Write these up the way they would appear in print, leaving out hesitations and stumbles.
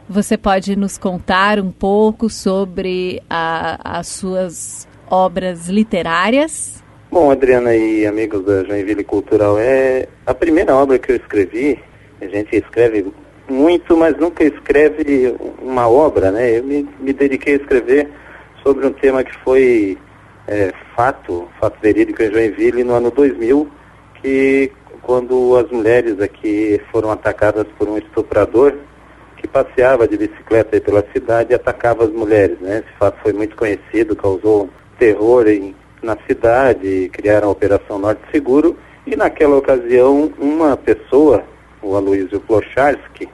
Você pode nos contar um pouco sobre as suas obras literárias? Bom, Adriana e amigos da Joinville Cultural, é a primeira obra que eu escrevi. A gente escreve muito, mas nunca escreve uma obra, né? Eu me dediquei a escrever sobre um tema que foi fato verídico em Joinville no ano 2000, que quando as mulheres aqui foram atacadas por um estuprador que passeava de bicicleta aí pela cidade e atacava as mulheres, né? Esse fato foi muito conhecido, causou terror na cidade, criaram a Operação Norte Seguro, e naquela ocasião uma pessoa, o Aloysio Plocharski,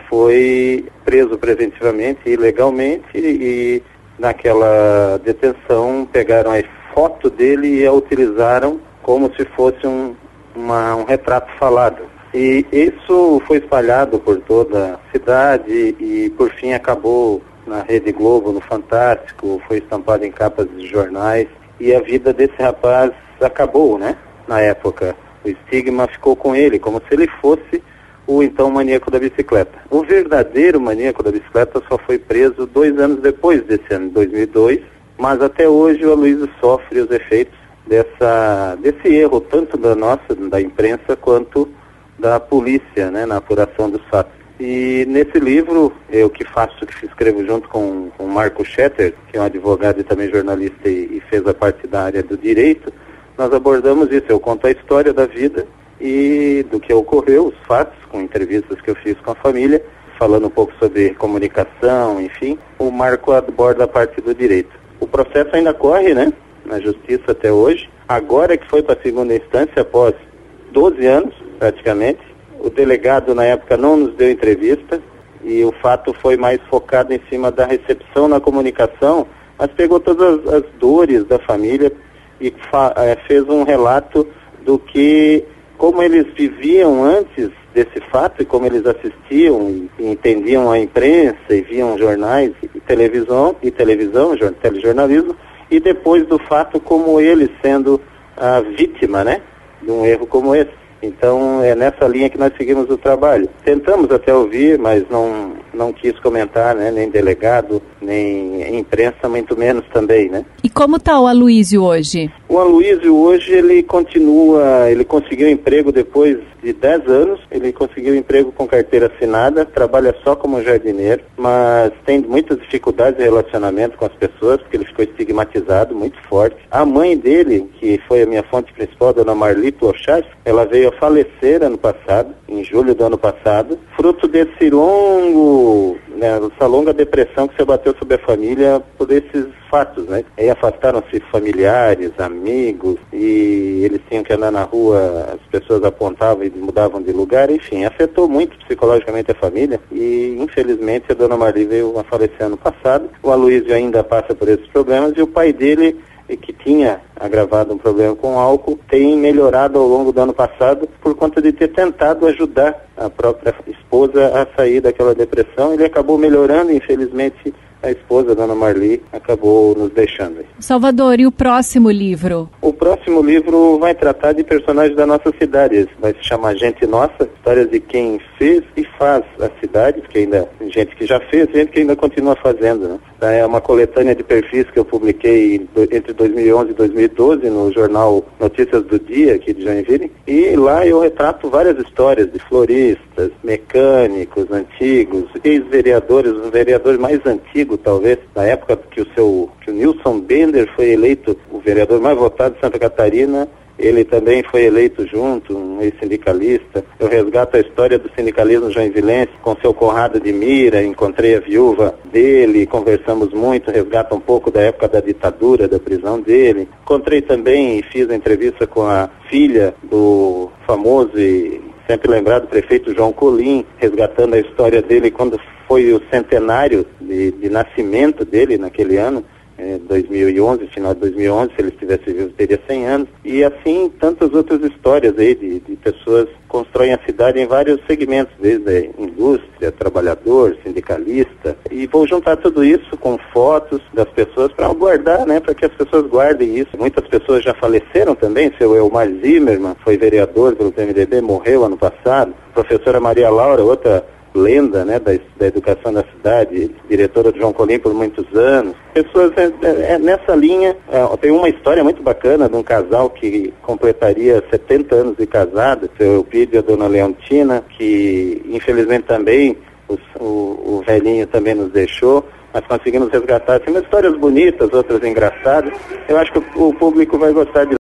foi preso preventivamente, ilegalmente, e naquela detenção pegaram a foto dele e a utilizaram como se fosse um retrato falado. E isso foi espalhado por toda a cidade e por fim acabou na Rede Globo, no Fantástico, foi estampado em capas de jornais, e a vida desse rapaz acabou, né? Na época, o estigma ficou com ele, como se ele fosse o então maníaco da bicicleta. O verdadeiro maníaco da bicicleta só foi preso 2 anos depois desse ano, 2002, mas até hoje o Aloysio sofre os efeitos desse erro, tanto da imprensa, quanto da polícia, né, na apuração dos fatos. E nesse livro, eu que escrevo junto com o Marco Schetter, que é um advogado e também jornalista e fez a parte da área do direito, nós abordamos isso. Eu conto a história da vida e do que ocorreu, os fatos, com entrevistas que eu fiz com a família, falando um pouco sobre comunicação, enfim. O Marco aborda a parte do direito. O processo ainda corre, né, na justiça até hoje. Agora que foi para a segunda instância, após 12 anos, praticamente, o delegado na época não nos deu entrevista e o fato foi mais focado em cima da recepção na comunicação, mas pegou todas as dores da família e fez um relato como eles viviam antes desse fato e como eles assistiam e entendiam a imprensa e viam jornais e telejornalismo, e depois do fato como eles sendo a vítima, né, de um erro como esse. Então é nessa linha que nós seguimos o trabalho. Tentamos até ouvir, mas não quis comentar, né, nem delegado, nem imprensa, muito menos também, né. E como está o Aloysio hoje? O Aloysio hoje, ele conseguiu emprego depois de 10 anos, ele conseguiu emprego com carteira assinada, trabalha só como jardineiro, mas tem muitas dificuldades de relacionamento com as pessoas, porque ele ficou estigmatizado, muito forte. A mãe dele, que foi a minha fonte principal, a dona Marli Plocharski, ela veio a falecer ano passado, em julho do ano passado, fruto dessa longa depressão que se abateu sobre a família por esses fatos, né? Aí afastaram-se familiares, amigos, e eles tinham que andar na rua, as pessoas apontavam e mudavam de lugar, enfim, afetou muito psicologicamente a família e, infelizmente, a dona Marli veio a falecer ano passado. O Aloysio ainda passa por esses problemas e o pai dele, que tinha agravado um problema com álcool, tem melhorado ao longo do ano passado por conta de ter tentado ajudar a própria esposa a sair daquela depressão. Ele acabou melhorando, infelizmente a esposa, a dona Marli, acabou nos deixando. Salvador, e o próximo livro? O próximo livro vai tratar de personagens da nossa cidade. Vai se chamar Gente Nossa, histórias de quem fez e faz a cidade, porque ainda gente que já fez, gente que ainda continua fazendo, né? É uma coletânea de perfis que eu publiquei entre 2011 e 2012 no jornal Notícias do Dia, aqui de Joinville, e lá eu retrato várias histórias de floristas, mecânicos antigos, ex-vereadores, um vereador mais antigo talvez, na época que o Nilson Bender foi eleito o vereador mais votado de Santa Catarina. Ele também foi eleito junto, um ex-sindicalista. Eu resgato a história do sindicalismo joinvilense com seu Conrado de Mira, encontrei a viúva dele, conversamos muito, resgato um pouco da época da ditadura, da prisão dele. Encontrei também e fiz a entrevista com a filha do famoso e sempre lembrado prefeito João Colim, resgatando a história dele quando foi o centenário de nascimento dele naquele ano. 2011, final de 2011, se ele estivesse vivo, teria 100 anos. E assim, tantas outras histórias aí de pessoas que constroem a cidade em vários segmentos, desde a indústria, trabalhador, sindicalista. E vou juntar tudo isso com fotos das pessoas para guardar, né, para que as pessoas guardem isso. Muitas pessoas já faleceram também. Seu Elmar Zimmermann foi vereador pelo PMDB, morreu ano passado. A professora Maria Laura, outra lenda, né, da educação da cidade, diretora do João Colim por muitos anos. Pessoas nessa linha. Tem uma história muito bacana de um casal que completaria 70 anos de casado, o seu Eupídio e a dona Leontina, que infelizmente também o velhinho também nos deixou, mas conseguimos resgatar assim, umas histórias bonitas, outras engraçadas. Eu acho que o público vai gostar de